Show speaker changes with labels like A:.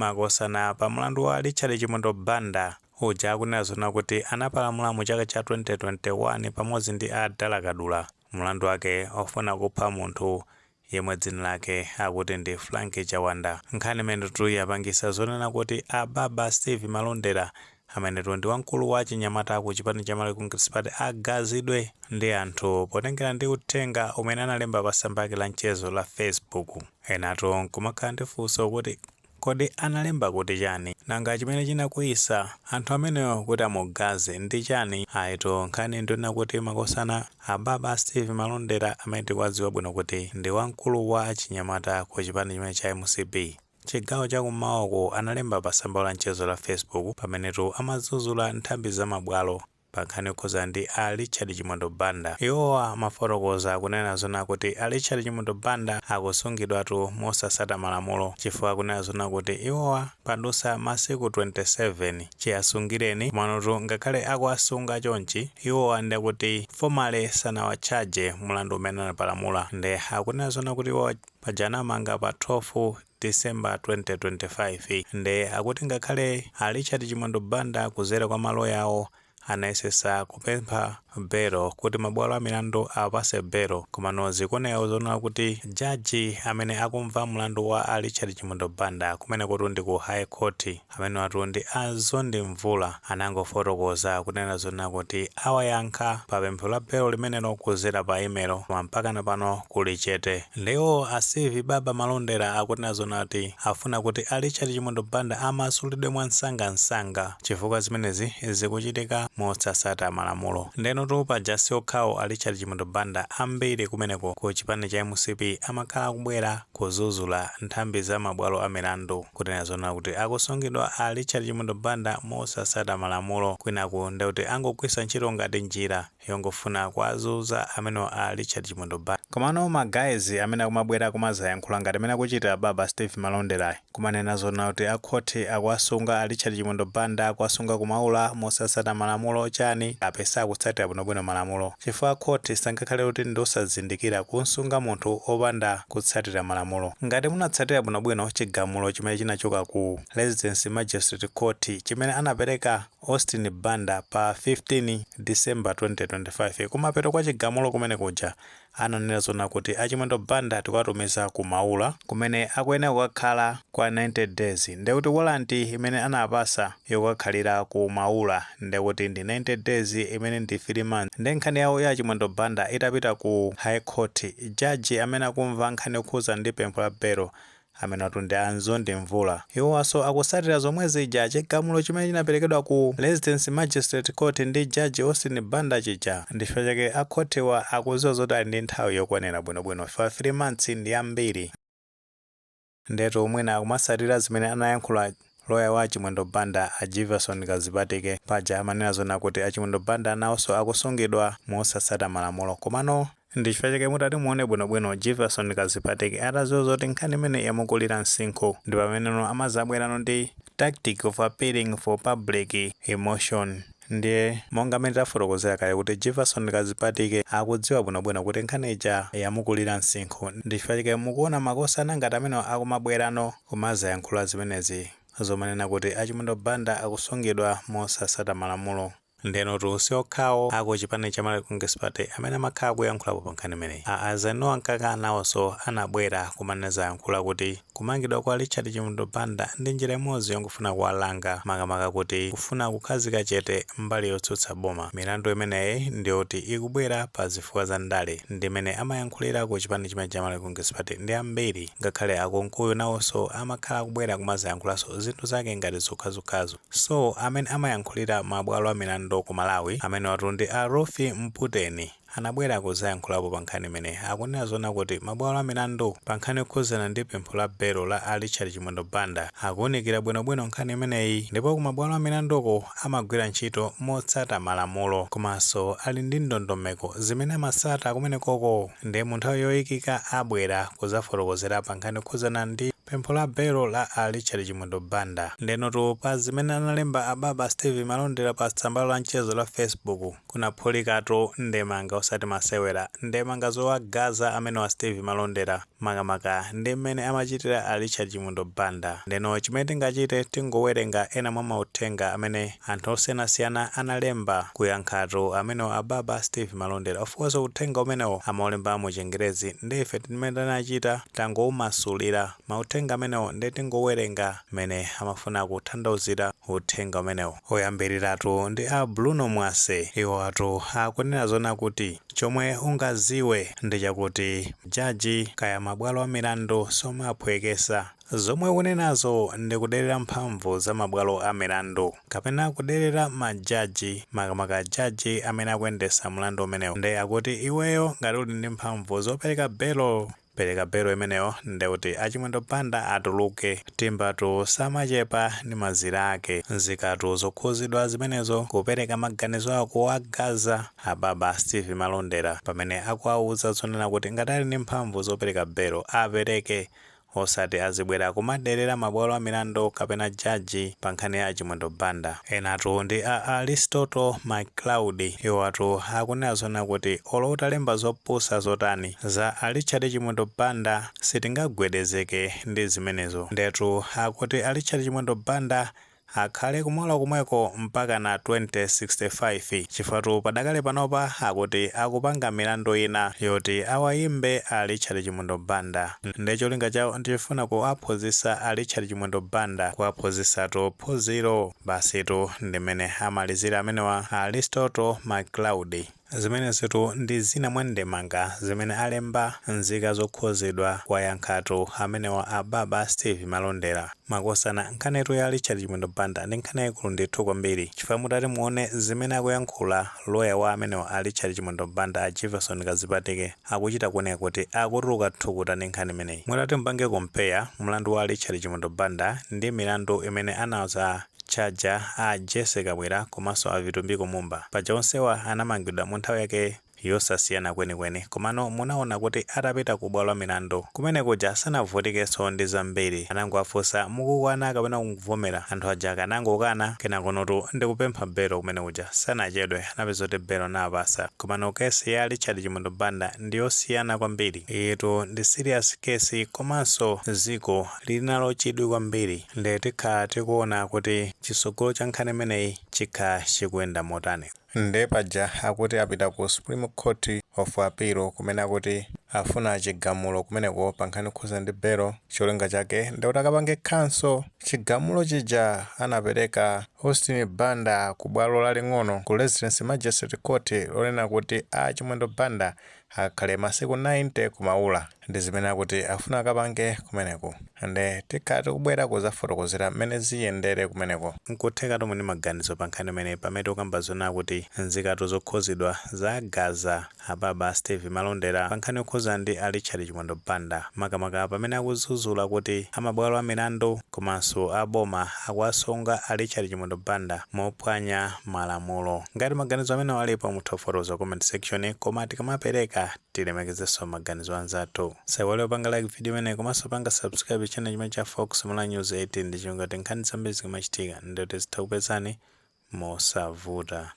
A: makosana pa mlandu wa Richard Chimondo Banda uja akunena zona kuti anapalamula mu chaka cha 2021 pamodzi ndi a Dalakadula mlandu wake ofuna kupha munthu yemwe dzina lake akuti ndi Frank Chawanda. Nkhani imene yapangisa zonena kuti a baba Steve Malondera amene ndi wamkulu wa chinyamata ku chipani cha Malawi Congress Party agazidwe ndi anthu potengera ndi uthenga umene analemba pa tsamba lake la mchezo la Facebook. Enatu nkumakhala ndi funso kuti kodi analemba kuti chani nanga chimene chinakwiyisa anthu amenewo kuti amugaze ndi chani. Aito nkhani ndionena kuti makosana a baba Steve Malondera amene tikudziwa bwino kuti ndi wamkulu wa chinyamata ku chipani chimene cha MCP chigawo chakumawoko analemba pa tsamba la mchezo la Facebook pamenetu amazuzula nthambi za mabwalo pa nkhani yokhuza ndi a Richard Chimondo Banda. Iwowa mafotokoza kunena zona kuti a Richard Chimondo Banda akusungidwatu mosatsata malamulo chifukwa kunena zona kuti iwowa padusa masiku 27 chiyasungireni mwanutu ngakhale akuasunga chonchi iwowa ndi kuti formally sanawachaje mulandu umene anapalamula ndi akunena zona kuti iwowa pajana amanga pa 12 December 2025 ndi akuti ngakhale a Richard Chimondo Banda kuzera kwa maloya yawo anayesesa kupempha belo kuti mabwalo a milandu apase belo komano zikuoneka zonena kuti jaji amene akumva mlandu wa a Richard Chimondo Banda kumene kuti ndi ku High Court amene watu ndi Azondi Mvula anangofotokoza kunena zonena kuti awayankha pa pempho la belo limene kuzera pa email koma mpaka napano kuli chete. Leo a Steve baba Malondera akunena zonena kuti afuna kuti a Richard Chimondo Banda amasulidwe mwansanga chifukwa zimenezi zikuchitika mosatsata malamulo. Ndeno tupa jasi okhawo a Richard Chimondo Banda ambiri kumeneko ku chipani cha MCP amakhala kubwera kuzuzula nthambi za mabwalo a milandu kunena zonena kuti akusungidwa a Richard Chimondo Banda mosatsata malamulo kwinaku ndi kuti angogwisa ntchito ngati njira yongofuna kuazuza amene a Richard Chimondo Banda. Komano magayizi amene akumabwera kumazayankhula ngati amene akuchita baba Steve Malondera kumanena zonena kuti akhoti akuasunga a Richard Chimondo Banda akuasunga kumaula mosatsata malamulo chani apesa akutsatira bwinobwino malamulo chifukwa khoti sangakhale kuti ndi osazindikira kusunga munthu opanda kutsatira malamulo. Ngati munatsatira bwinobwino chigamulo chimene chinachoka ku Residence Magistrate Court chimene anapereka Austin Banda pa 15 December 2025 kumapeto kwa chigamulo kumene kuja ananena zona kuti a Chimondo Banda tikatumiza ku maula kumene akuyenera kukakhala kwa 90 days ndi kuti walanti imene anapasa yokakhalira ku maula ndi kuti ndi 90 days imene ndi 3 months. Ndi nkhani yawo ya Chimondo Banda itapita ku High Court jaji amene akumva nkhani yokhuza ndi pempho la belo amene atu ndi Azondi Mvula iwowaso akusatira zomwe zija chigamulo chimene chinaperekedwa ku Residence Magistrate Court ndi jaji Austin Banda chija ndifukwa chake akhotiwa akuziwa zoti ali ndi nthawi yokwanira bwinobwino fa 3 months ndi ambiri. Ndeto mwina akumasatira zimene anayankhula loya wa Chimondo Banda a Jefferson Kazipatike paja amanena zona kuti a Chimondo Banda nawonso akusungidwa mosatsata malamulo komano ndi chifukwa chake mutati muone bwinobwino Jefferson Kazipatike ataziwa zoti nkhani imene yamukulira msinkhu ndi pameneno amazabwerano ndi tactic of appealing for public emotion. Ndiye monga mene tafotokozera kale kuti Jefferson Kazipatike akudziwa bwinobwino kuti nkhani ija yamukulira msinkhu ndi chifukwa chake mukuona makosana ngati amene akumabwerano kumazayankhula zimenezi zomanena kuti a Chimondo Banda akusungidwa mosatsata malamulo. Ndeno tusi okhawo ako chipani cha Malawi Congress Party amene amakhala kuyankhulapo pa nkhani imeneyi azanu ankaka nawonso anabwera kumaneza yankhula kuti kumangidwa kwa Richard Chimondo Banda ndi njira imodzi yongofuna kuwalanga makamaka kuti kufuna kukhazika chete mbali yotsutsa boma. Milandu imeneyi ndiyoti ikubwera pa zifukwa za ndale ndimene amayankhulira ku chipani chimene cha Malawi Congress Party ndi ambiri ngakhale akonkuyo nawonso amakhala kubwera kumazayankhulanso zinthu zake ngati zokhazokhazo. So amene amayankhulira mabwalo a milandu ku Malawi amene watu ndi a Rofi Mputeni anabwera kuzayankhulapo pa nkhani imene akunena zona kuti mabwalo a milandu pa nkhani yokhuzana ndi pempho la belo la a Richard Chimondo Banda akuwunikira bwinobwino nkhani imeneyi ndipo ku mabwalo a milanduko amagwira ntchito motsata malamulo komanso ali ndi ndondomeko zimene amasata kumenekoko ndi mu nthawi yoyikika abwera kuzafotokozera pa nkhani yokhuzana ndi pempho la belo la a Richard Chimwendo Banda ndenotu pa zimene analemba ababa Steve Malondera pa tsamba la mchezo la Facebook kunaphulikatu ndemanga osati masewera ndemanga zowagaza amene wa Steve Malondera makamaka ndi mmene amachitira a Richard Chimwendo Banda. Ndeno chimene tingachite tingowerenga ena mwa mauthenga amene anthu osiyanasiyana analemba kuyankhatu amene ababa Steve Malondera. Of course uthenga umenewo amaolemba mu Chingerezi ndi ife timene tinachita tangoumasulira mauthenga amenewo ndi tingowerenga mmene amafuna kutanthauzira uthenga umenewo. Oyambiriratu ndi a Bruno Mwase, iwo atu akunena zona kuti chomwe ungaziwe ndi chakuti jaji kaya mabwalo a milandu somaphwekesa zomwe kunenazo ndi kuderera mphamvu za mabwalo a milandu kapena kuderera majaji makamaka jaji amene akuyendesa mlandu umenewo. Ndi akuti iweyo ngati uli ndi mphamvu zopereka belo pereka belo imeneyo ndi kuti a Chimwendo Banda atuluke timbatu samachepa ndi mazira ake nzikatu zokhuzidwa zimenezo kupereka maganizo ako agaza ababa Steve Malondera pamene akuwauza zonena kuti ngati ali ndi mphamvu zopereka belo apereke osati azibwera kumaderera mabwalo a milandu kapena jaji pa nkhani ya Chimwendo Banda. Enatu ndi a Aristotle McCloud, iwo atu akunena zona kuti olo utalemba zopusa zotani za a Richard Chimwendo Banda sitingagwedezeke ndi zimenezo. Ndetu akuti a Richard Chimwendo Banda akhale kumwala kumweko mpaka na 2065 chifatu padakale panopa akuti akupanga milandu ina yoti awayimbe a Richard Chimwendo Banda. Ndecholinga chawo ndifuna kuwaphunzitsa a Richard Chimwendo Banda kuwaphunzitsatu phunziro basitu ndimene amalizira amenewa a Aristotle McCloud. Zimene zitu ndi zina mwa ndemanga zimene alemba nzika zokhuzidwa kwa yankhatu amenewa ababa Steve Malondera. Makosana nkhanetu ya Richard Chimwendo Banda ndi nkhani yaikulu ndithu kwambiri chifukwa mutati muone zimene akuyankhula loya wa amenewa a Richard Chimwendo Banda a Jefferson Kazipatike akuchita kuoneka kuti akutuluka thukuta ndi nkhani imeneyi. Mutati mpange kompeya mlandu wa Richard Chimwendo Banda ndi milandu imene anawuza chaja a Jesse Kabwera komanso a Vitumbiko Mumba paja onsewa anamangidwa mu nthawi yake yosasiyana kwenikweni komano munaona kuti atapita ku bwalo la milandu kumene kuja sanavutikenso ndi zambiri. Anangowafunsa mukukwana kapena kuvomera, anthu aja akanangokana kenakonotu ndi kupempha belo kumene kuja sanachedwe anapeza kuti belo napasa. Komano kesi ya Richard Chimwendo Banda ndi yosiyana kwambiri. Iyitu ndi serious kesi komanso ziko lili nalo chidwi kwambiri. Ndi tikhala tikuona kuti chisogolo cha nkhani imeneyi chikhala chikuyenda motani. Ndi paja akuti apita ku Supreme Court of Appeal kumene akuti afuna chigamulo kumeneko pa nkhani yokhuza ndi belo. Cholinga chake ndi kuti akapange khanso chigamulo chija anapereka Austin Banda ku bwalo laling'ono ku Residence Magistrate Court lonena kuti a Chimwendo Banda akhale masiku 90 kumaula. Ndi zimene akuti afuna akapange kumeneko. Ndi tikhala tikubwera kuzafotokozera mmene ziyendere kumeneko. Nkuthekatu muni maganizo pa nkhani imeneyi pamene tikukamba zona kuti nzikatu zokhuzidwa za Gaza ababa Steve Malondera pa nkhani yokhuza ndi a Richard Chimwendo Banda makamaka pamene akuzuzula kuti amabwalo a milandu komanso aboma akuwasunga a Richard Chimwendo Banda mophwanya malamulo. Ngati maganizo amene alipo mutha kufotokoza comment section koma tikamapereka tilemekezenso maganizo anzathu. Saiwale upanga like video imeneyi komanso panga subscribe channel chimene cha Fox Malawi News 18 ndi chingati nkhani zambiri zikumachitika ndi kuti zitha kupezani mosavuta.